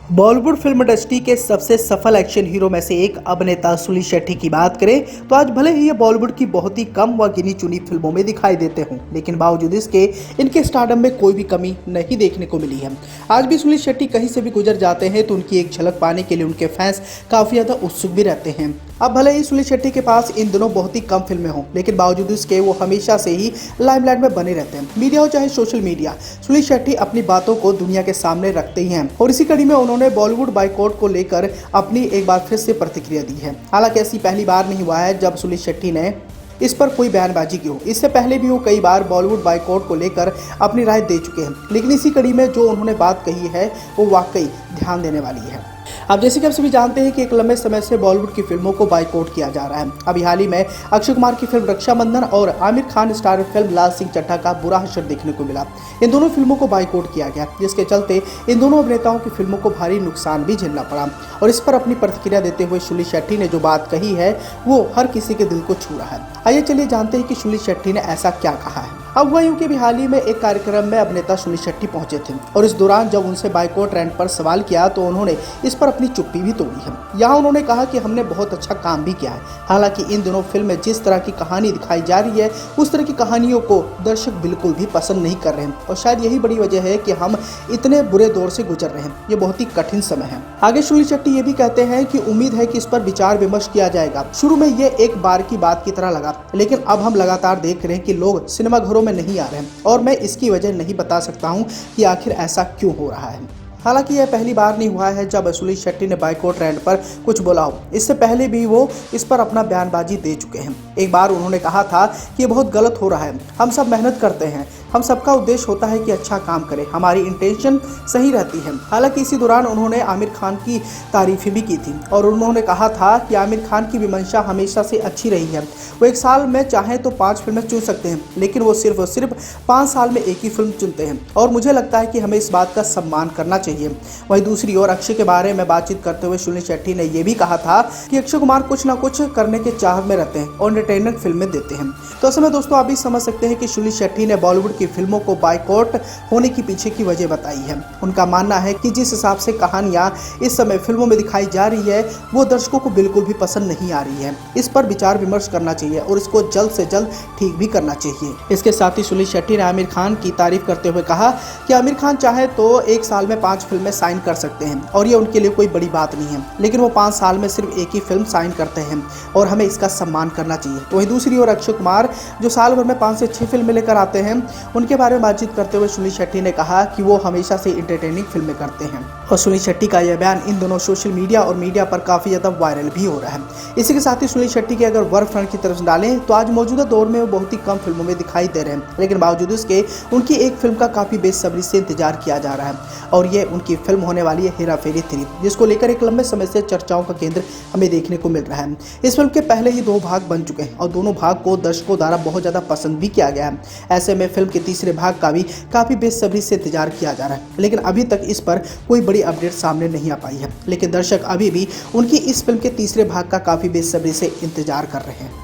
Bollywood film industry के सबसे सफल एक्शन हीरो में से एक अभिनेता सुनील शेट्टी की बात करें तो आज भले ही ये बॉलीवुड की बहुत ही कम व गिनी चुनी फिल्मों में दिखाई देते हों, लेकिन बावजूद इसके इनके स्टारडम में कोई भी कमी नहीं देखने को मिली है। आज भी सुनील शेट्टी कहीं से भी गुजर जाते हैं तो उनकी एक झलक पाने के लिए उनके फैंस काफी ज्यादा उत्सुक भी रहते हैं। अब भले ही सुनील शेट्टी के पास इन दिनों बहुत ही कम फिल्में हों, लेकिन बावजूद इसके वो हमेशा से ही लाइमलाइट में बने रहते हैं। मीडिया हो चाहे सोशल मीडिया, सुनील शेट्टी अपनी बातों को दुनिया के सामने रखते ही हैं और इसी कड़ी में उन्होंने बॉलीवुड बाइकआउट को लेकर अपनी एक बार फिर से प्रतिक्रिया दी है। हालांकि ऐसी पहली बार नहीं हुआ है जब सुनील शेट्टी ने इस पर कोई बयानबाजी की हो। इससे पहले भी वो कई बार बॉलीवुड बाइकआउट को लेकर अपनी राय दे चुके हैं, लेकिन इसी कड़ी में जो उन्होंने बात कही है वो वाकई ध्यान देने वाली है। अब जैसे कि आप सभी जानते हैं कि एक लंबे समय से बॉलीवुड की फिल्मों को बाइकआउट किया जा रहा है। अभी हाल ही में अक्षय कुमार की फिल्म रक्षाबंधन और आमिर खान स्टार फिल्म लाल सिंह चड्ढा का बुरा असर देखने को मिला। इन दोनों फिल्मों को बाइकआउट किया गया, जिसके चलते इन दोनों अभिनेताओं की फिल्मों को भारी नुकसान भी झेलना पड़ा। और इस पर अपनी प्रतिक्रिया देते हुए सुनील शेट्टी ने जो बात कही है वो हर किसी के दिल को छू रहा है। आइए चलिए जानते हैं कि सुनील शेट्टी ने ऐसा क्या कहा है। अब हुआ यूं कि हाल ही में एक कार्यक्रम में अभिनेता सुनील शेट्टी पहुंचे थे और इस दौरान जब उनसे बाइकआउट ट्रेंड पर सवाल किया तो उन्होंने इस पर अपनी चुप्पी भी तोड़ी है। यहाँ उन्होंने कहा कि हमने बहुत अच्छा काम भी किया है। हालांकि इन दिनों फिल्म में जिस तरह की कहानी दिखाई जा रही है उस तरह की कहानियों को दर्शक बिल्कुल भी पसंद नहीं कर रहे हैं और शायद यही बड़ी वजह है कि हम इतने बुरे दौर से गुजर रहे हैं। ये बहुत ही कठिन समय है। आगे सुनील शेट्टी ये भी कहते हैं कि उम्मीद है कि इस पर विचार विमर्श किया जाएगा। शुरू में ये एक बार की बात की तरह लगा, लेकिन अब हम लगातार देख रहे हैं कि लोग सिनेमा घरों में नहीं आ रहे हैं और मैं इसकी वजह नहीं बता सकता हूं कि आखिर ऐसा क्यों हो रहा है। हालांकि यह पहली बार नहीं हुआ है जब सुनील शेट्टी ने बाइकआउट ट्रेंड पर कुछ बोला हो। इससे पहले भी वो इस पर अपना बयानबाजी दे चुके हैं। एक बार उन्होंने कहा था कि ये बहुत गलत हो रहा है, हम सब मेहनत करते हैं, हम सबका उद्देश्य होता है कि अच्छा काम करें, हमारी इंटेंशन सही रहती है। हालांकि इसी दौरान उन्होंने आमिर खान की तारीफ भी की थी और उन्होंने कहा था कि आमिर खान की विमर्शा हमेशा से अच्छी रही है। वो एक साल में चाहे तो 5 फिल्में चुन सकते हैं, लेकिन वो सिर्फ 5 साल में एक ही फिल्म चुनते हैं और मुझे लगता है कि हमें इस बात का सम्मान करना चाहिए। वहीं दूसरी ओर अक्षय के बारे में बातचीत करते हुए सुनील शेट्टी ने यह भी कहा था कि अक्षय कुमार कुछ ना कुछ करने के चाह में रहते हैं और एंटरटेनमेंट फिल्में देते हैं। तो ऐसे में दोस्तों आप भी समझ सकते हैं कि सुनील शेट्टी ने बॉलीवुड की फिल्मों को बाइकआउट होने की पीछे की वजह बताई है। उनका मानना है कि जिस हिसाब से कहानियां इस समय फिल्मों में दिखाई जा रही है वो दर्शकों को बिल्कुल भी पसंद नहीं आ रही है। इस पर विचार विमर्श करना चाहिए और इसको जल्द से जल्द ठीक भी करना चाहिए। इसके साथ ही सुनील शेट्टी ने आमिर खान की तारीफ करते हुए कहा कि आमिर खान चाहे तो एक साल में 5 फिल्में साइन कर सकते हैं और ये उनके लिए कोई बड़ी बात नहीं है, लेकिन वो 5 साल में सिर्फ एक ही फिल्म साइन करते हैं और हमें इसका सम्मान करना चाहिए। तो वहीं दूसरी ओर अक्षय कुमार जो साल भर में 5 से 6 फिल्में लेकर आते हैं, उनके बारे में बातचीत करते हुए सुनील शेट्टी ने कहा कि वो हमेशा से एंटरटेनिंग फिल्में करते हैं। और सुनील शेट्टी का यह बयान इन दोनों सोशल मीडिया और मीडिया पर काफी ज्यादा वायरल भी हो रहा है। इसी के साथ ही सुनील शेट्टी के अगर वर्क फ्रंट की तरफ डालें तो आज मौजूदा दौर में वो बहुत ही कम फिल्मों में दिखाई दे रहे हैं, लेकिन बावजूद इसके उनकी एक फिल्म का काफी बेसब्री से इंतजार किया जा रहा है और ये उनकी फिल्म होने वाली है हेरा फेरी 3, जिसको लेकर एक लंबे समय से चर्चाओं का केंद्र हमें देखने को मिल रहा है। इस फिल्म के पहले ही 2 भाग बन चुके हैं और दोनों भाग को दर्शकों द्वारा बहुत ज्यादा पसंद भी किया गया है। ऐसे में फिल्म के तीसरे भाग का भी काफी बेसब्री से इंतजार किया जा रहा है, लेकिन अभी तक इस पर कोई बड़ी अपडेट सामने नहीं आ पाई है। लेकिन दर्शक अभी भी उनकी इस फिल्म के तीसरे भाग का काफी बेसब्री से इंतजार कर रहे हैं।